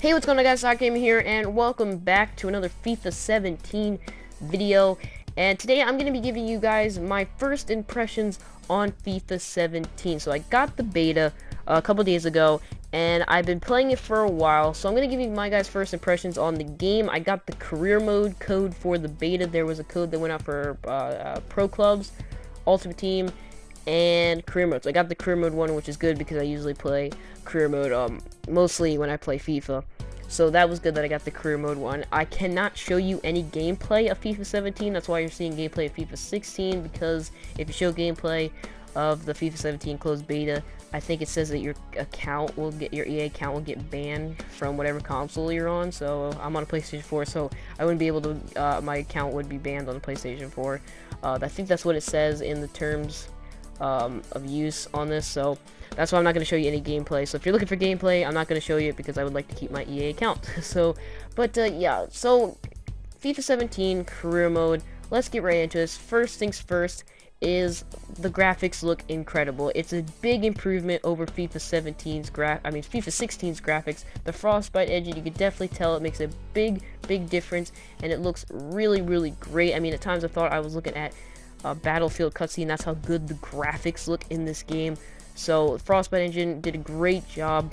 Hey, what's going on, guys? Gamer here, and welcome back to another FIFA 17 video. And today I'm going to be giving you guys my first impressions on FIFA 17. So I got the beta a couple days ago, and I've been playing it for a while. So I'm going to give you my guys' first impressions on the game. I got the career mode code for the beta. There was a code that went out for pro clubs, ultimate team, and career mode. So I got the career mode one, which is good because I usually play career mode mostly when I play FIFA. So that was good that I got the career mode one. I cannot show you any gameplay of FIFA 17. That's why you're seeing gameplay of FIFA 16, because if you show gameplay of the FIFA 17 closed beta, I think it says that your EA account will get banned from whatever console you're on. So I'm on a PlayStation 4, so I wouldn't be able to. My account would be banned on the PlayStation 4. I think that's what it says in the terms of use on this. So that's why I'm not going to show you any gameplay. So if you're looking for gameplay, I'm not going to show you it because I would like to keep my EA account. Yeah, so FIFA 17 career mode, let's get right into this. First things first is the graphics look incredible. It's a big improvement over FIFA 16's graphics. The Frostbite engine, you can definitely tell it makes a big difference, and it looks really great. I mean, at times I thought I was looking at a Battlefield cutscene. That's how good the graphics look in this game. So Frostbite engine did a great job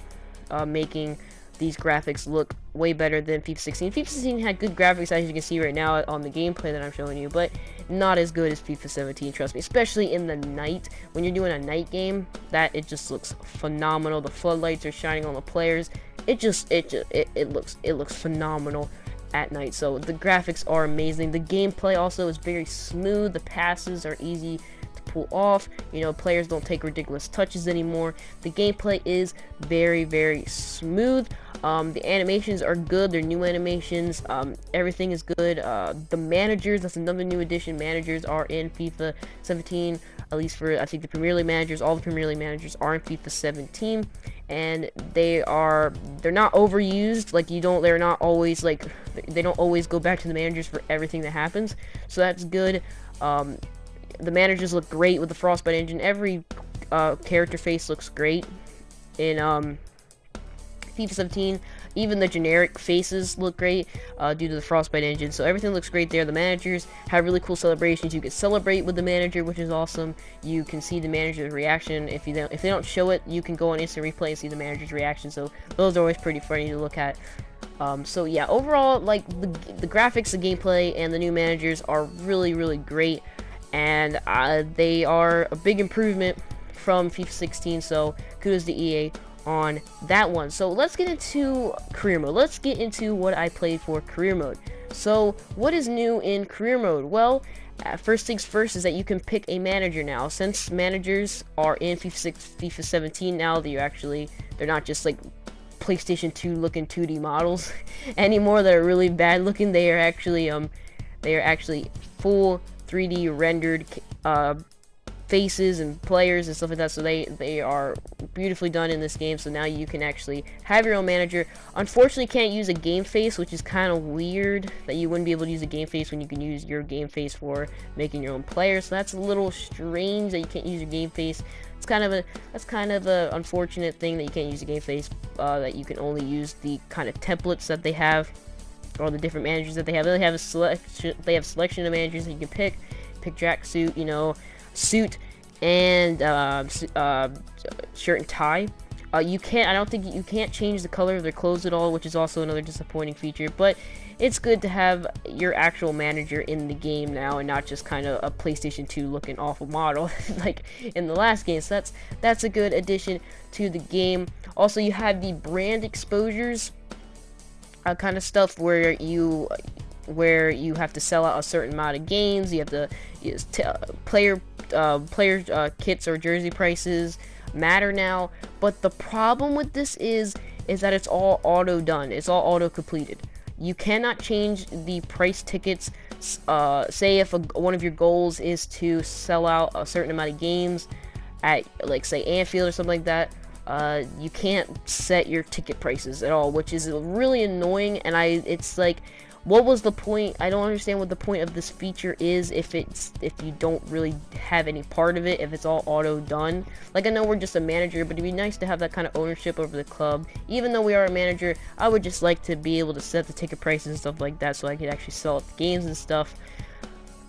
making these graphics look way better than FIFA 16. FIFA 16 had good graphics, as you can see right now on the gameplay that I'm showing you, but not as good as FIFA 17, trust me. Especially in the night, when you're doing a night game, it just looks phenomenal. The floodlights are shining on the players. It looks phenomenal at night. So the graphics are amazing. The gameplay also is very smooth. The passes are easy to pull off. You know, players don't take ridiculous touches anymore. The gameplay is very smooth. The animations are good. They're new animations. Everything is good. The managers, that's another new addition. Managers are in FIFA 17, at least for, I think, the Premier League managers. All the Premier League managers are in FIFA 17, and they're not overused. Like, they're not always, like, they don't always go back to the managers for everything that happens. So that's good. The managers look great with the Frostbite engine. Every character face looks great in FIFA 17. Even the generic faces look great due to the Frostbite engine. So everything looks great there. The managers have really cool celebrations. You can celebrate with the manager, which is awesome. You can see the manager's reaction. If they don't show it, you can go on instant replay and see the manager's reaction. So those are always pretty funny to look at. So yeah, overall, like, the graphics, the gameplay, and the new managers are really great, and they are a big improvement from FIFA 16. So kudos to EA on that one. So let's get into career mode. Let's get into what I played for career mode. So what is new in career mode? Well, first things first is that you can pick a manager now. Since managers are in FIFA 17 now, they're not just like PlayStation 2 looking 2D models anymore that are really bad looking. They are actually full 3D rendered faces and players and stuff like that. So they are beautifully done in this game. So now you can actually have your own manager. Unfortunately, can't use a game face, which is kind of weird that you wouldn't be able to use a game face when you can use your game face for making your own player. So that's a little strange that you can't use your game face. That's kind of a unfortunate thing that you can't use a game face. That you can only use the kind of templates that they have, or the different managers that they have. They have a selection. They have selection of managers that you can pick. Pick tracksuit, suit, and shirt and tie. I don't think you can't change the color of their clothes at all, which is also another disappointing feature. But it's good to have your actual manager in the game now, and not just kind of a PlayStation 2 looking awful model like in the last game. So that's a good addition to the game. Also, you have the brand exposures kind of stuff where you have to sell out a certain amount of games. You have to use player kits or jersey prices matter now. But the problem with this is that it's all auto done. It's all auto completed. You cannot change the price tickets. Say if one of your goals is to sell out a certain amount of games at, like, say, Anfield or something like that, you can't set your ticket prices at all, which is really annoying. And it's like, what was the point? I don't understand what the point of this feature is if you don't really have any part of it, if it's all auto done. Like, I know we're just a manager, but it'd be nice to have that kind of ownership over the club. Even though we are a manager, I would just like to be able to set the ticket prices and stuff like that so I could actually sell up the games and stuff.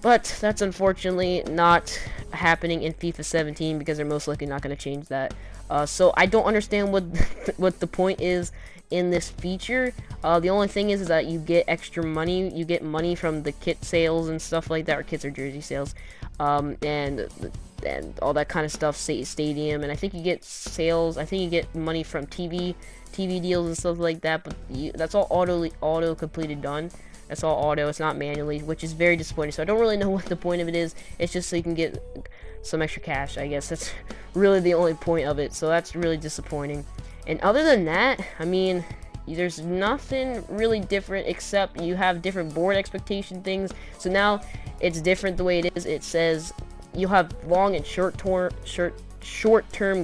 But that's unfortunately not happening in FIFA 17 because they're most likely not going to change that. So I don't understand what what the point is in this feature. The only thing is that you get extra money. You get money from the kit sales and stuff like that, or kits or jersey sales, and all that kind of stuff. Stadium, and I think you get sales. I think you get money from TV deals and stuff like that. But that's all auto completed done. That's all auto. It's not manually, which is very disappointing. So I don't really know what the point of it is. It's just so you can get some extra cash, I guess. That's really the only point of it. So that's really disappointing. And other than that, I mean, there's nothing really different except you have different board expectation things. So now it's different the way it is. It says you'll have long and short-term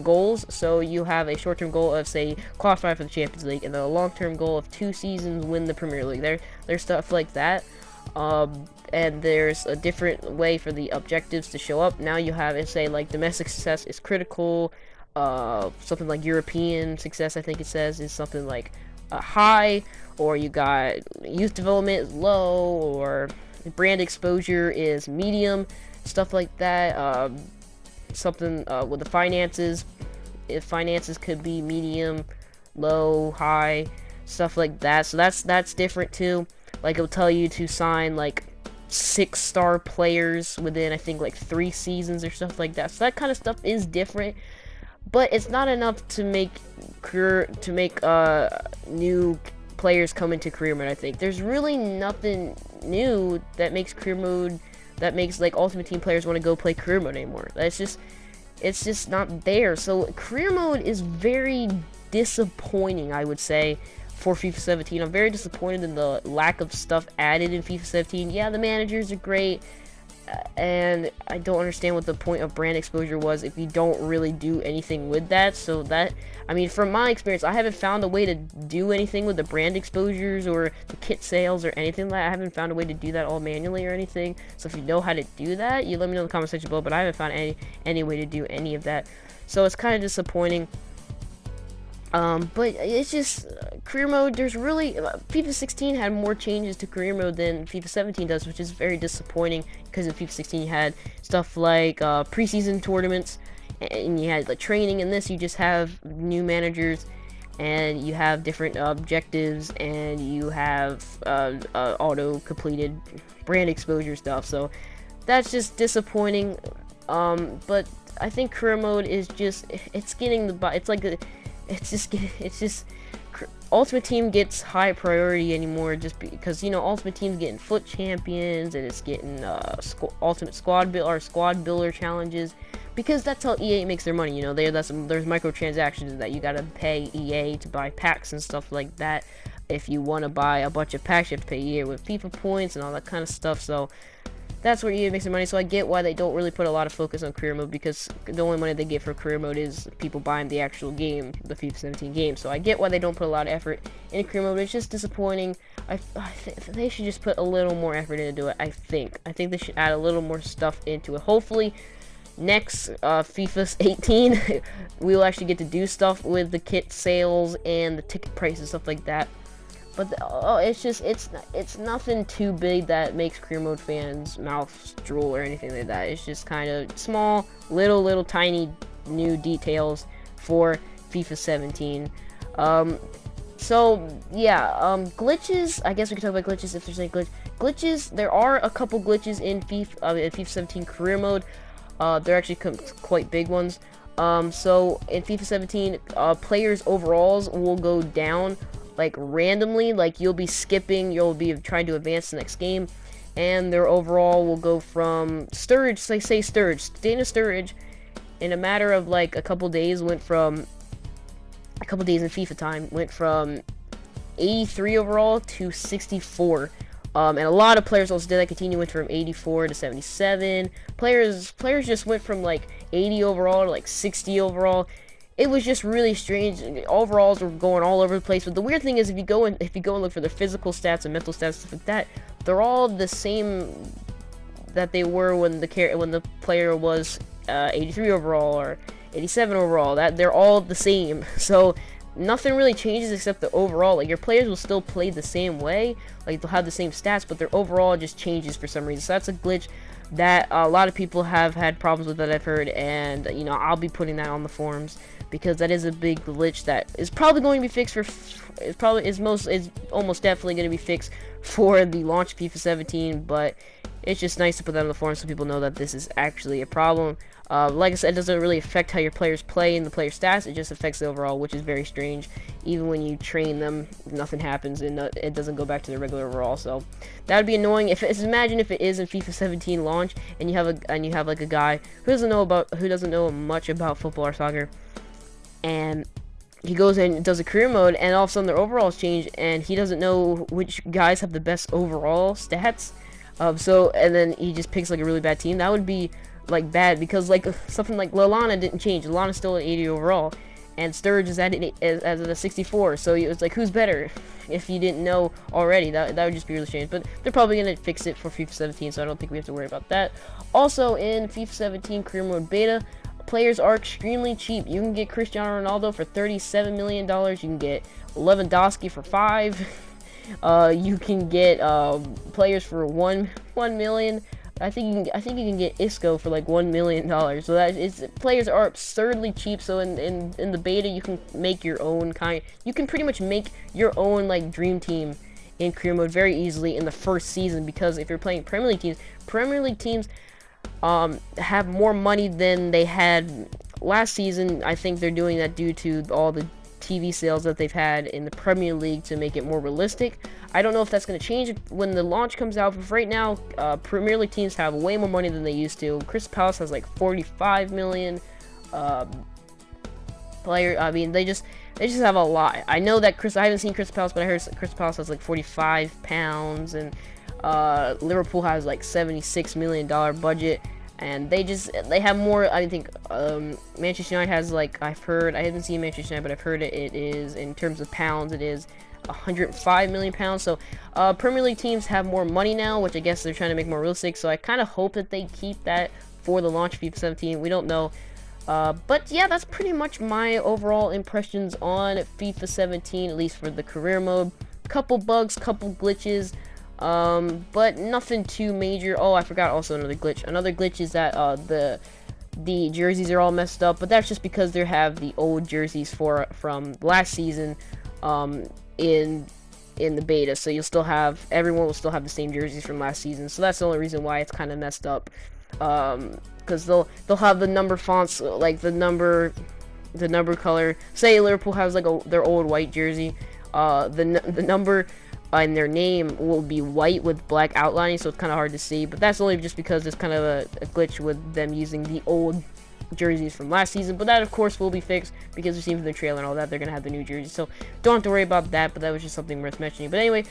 goals. So you have a short-term goal of, say, qualify for the Champions League, and then a long-term goal of 2 seasons win the Premier League. There's stuff like that. And there's a different way for the objectives to show up. Now you have it say like domestic success is critical. Something like European success, I think it says, is something like high, or you got youth development is low, or brand exposure is medium, stuff like that. Something with the finances, if finances could be medium, low, high, stuff like that. So that's different too. Like, it'll tell you to sign like 6-star players within, I think, like 3 seasons or stuff like that. So that kind of stuff is different, but it's not enough to make new players come into career mode. I think there's really nothing new that makes career mode, that makes like Ultimate Team players want to go play career mode anymore. It's just not there. So career mode is very disappointing, I would say, for FIFA 17. I'm very disappointed in the lack of stuff added in FIFA 17. Yeah, the managers are great, and I don't understand what the point of brand exposure was if you don't really do anything with that. So that, I mean, from my experience, I haven't found a way to do anything with the brand exposures or the kit sales or anything like that. I haven't found a way to do that all manually or anything. So if you know how to do that, you let me know in the comment section below, but I haven't found any way to do any of that. So it's kind of disappointing. But it's just career mode. There's really FIFA 16 had more changes to career mode than FIFA 17 does, which is very disappointing, because in FIFA 16 you had stuff like preseason tournaments, and you had like training. In this, you just have new managers, and you have different objectives, and you have auto completed brand exposure stuff. So that's just disappointing. But I think career mode is just, it's getting it's just Ultimate Team gets high priority anymore, just because, you know, Ultimate Team's getting FUT champions, and it's getting ultimate squad builder challenges, because that's how EA makes their money. You know, there's microtransactions that you gotta pay EA to buy packs and stuff like that. If you want to buy a bunch of packs, you have to pay EA with FIFA points and all that kind of stuff. So that's where EA makes their money. So I get why they don't really put a lot of focus on career mode, because the only money they get for career mode is people buying the actual game, the FIFA 17 game. So I get why they don't put a lot of effort in career mode. But it's just disappointing. I think they should just put a little more effort into it. I think they should add a little more stuff into it. Hopefully next FIFA 18 we will actually get to do stuff with the kit sales and the ticket price and stuff like that. But it's nothing too big that makes career mode fans mouth drool or anything like that. It's just kind of small, little tiny new details for FIFA 17. So yeah, glitches. I guess we can talk about glitches if there's any glitches. There are a couple glitches in FIFA 17 career mode. They're actually quite big ones. So in FIFA 17, players' overalls will go down like randomly. Like, you'll be skipping, you'll be trying to advance the next game, and their overall will go from Sturridge, say Sturridge, Dana Sturridge, in a matter of like a couple days in FIFA time, went from 83 overall to 64. And a lot of players also did that, went from 84 to 77. Players just went from like 80 overall to like 60 overall. it was just really strange. Overalls were going all over the place. But the weird thing is, if you go and look for the physical stats and mental stats, stuff like that, they're all the same that they were when the player was 83 overall or 87 overall. That they're all the same. So nothing really changes except the overall. Like, your players will still play the same way, like they'll have the same stats, but their overall just changes for some reason. So that's a glitch that a lot of people have had problems with, that I've heard, and you know, I'll be putting that on the forums because that is a big glitch that is probably going to be fixed for. Is almost definitely going to be fixed for the launch FIFA 17, but it's just nice to put that on the forum so people know that this is actually a problem. Like I said, it doesn't really affect how your players play and the player stats, it just affects the overall, which is very strange. Even when you train them, nothing happens and it doesn't go back to the regular overall, so that would be annoying. Imagine if it is in FIFA 17 launch and you have like a guy who doesn't know much about football or soccer, and he goes in and does a career mode, and all of a sudden their overalls change, and he doesn't know which guys have the best overall stats. And then he just picks like a really bad team. That would be like bad, because like something like Lallana didn't change. Lallana's still at 80 overall, and Sturridge is at a 64. So it was like, who's better? If you didn't know already, that would just be really strange. But they're probably gonna fix it for FIFA 17, so I don't think we have to worry about that. Also, in FIFA 17 career mode beta, players are extremely cheap. You can get Cristiano Ronaldo for $37 million. You can get Lewandowski for $5 million. You can get players for $1 million. I think you can get Isco for like $1 million. So that is, players are absurdly cheap. So in the beta, you can make your own you can pretty much make your own like dream team in career mode very easily in the first season, because if you're playing Premier League teams have more money than they had last season. I think they're doing that due to all the TV sales that they've had in the Premier League to make it more realistic. I don't know if that's going to change when the launch comes out, but right now, Premier League teams have way more money than they used to. Crystal Palace has like 45 million player. I mean, they just have a lot. I know that I haven't seen Crystal Palace, but I heard Crystal Palace has like 45 pounds, and Liverpool has like $76 million budget. And they have more. I think Manchester United has, like, I haven't seen Manchester United, but I've heard it is, in terms of pounds, it is 105 million pounds. So Premier League teams have more money now, which I guess they're trying to make more realistic. So I kind of hope that they keep that for the launch of FIFA 17. We don't know. But yeah, that's pretty much my overall impressions on FIFA 17, at least for the career mode. Couple bugs, couple glitches. But nothing too major. Oh, I forgot also another glitch. Another glitch is that the jerseys are all messed up, but that's just because they have the old jerseys from last season in the beta. So everyone will still have the same jerseys from last season. So that's the only reason why it's kind of messed up. Because they'll have the number fonts, like the number color. Say Liverpool has like their old white jersey. The number and their name will be white with black outlining, so it's kind of hard to see. But that's only just because there's kind of a glitch with them using the old jerseys from last season. But that, of course, will be fixed, because we've seen from the trailer and all that, they're going to have the new jerseys. So don't have to worry about that, but that was just something worth mentioning. But anyway,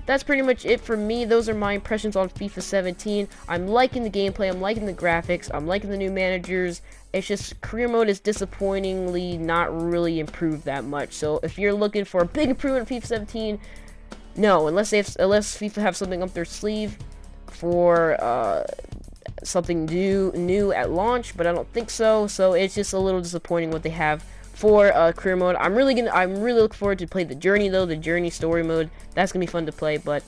that's pretty much it for me. Those are my impressions on FIFA 17. I'm liking the gameplay, I'm liking the graphics, I'm liking the new managers. It's just career mode is disappointingly not really improved that much. So if you're looking for a big improvement in FIFA 17, no, unless FIFA have something up their sleeve for something new at launch, but I don't think so. So it's just a little disappointing what they have for career mode. I'm really looking forward to play the journey though, the journey story mode. That's gonna be fun to play. But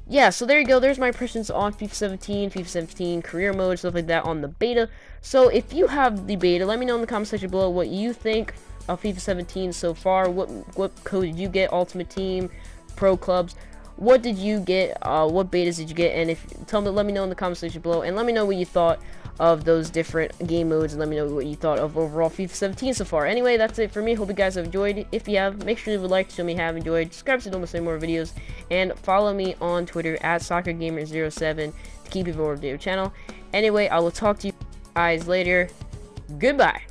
yeah, so there you go. There's my impressions on FIFA 17 career mode, stuff like that on the beta. So if you have the beta, let me know in the comment section below what you think of FIFA 17 so far. What code did you get? Ultimate Team, Pro Clubs, what did you get? What betas did you get? And let me know in the comment section below, and let me know what you thought of those different game modes, and let me know what you thought of overall FIFA 17 so far. Anyway, that's it for me. Hope you guys have enjoyed. If you have, make sure you leave a like to show me you have enjoyed. Subscribe so you don't miss any more videos, and follow me on Twitter at SoccerGamer07 to keep you updated with the channel. Anyway, I will talk to you guys later. Goodbye.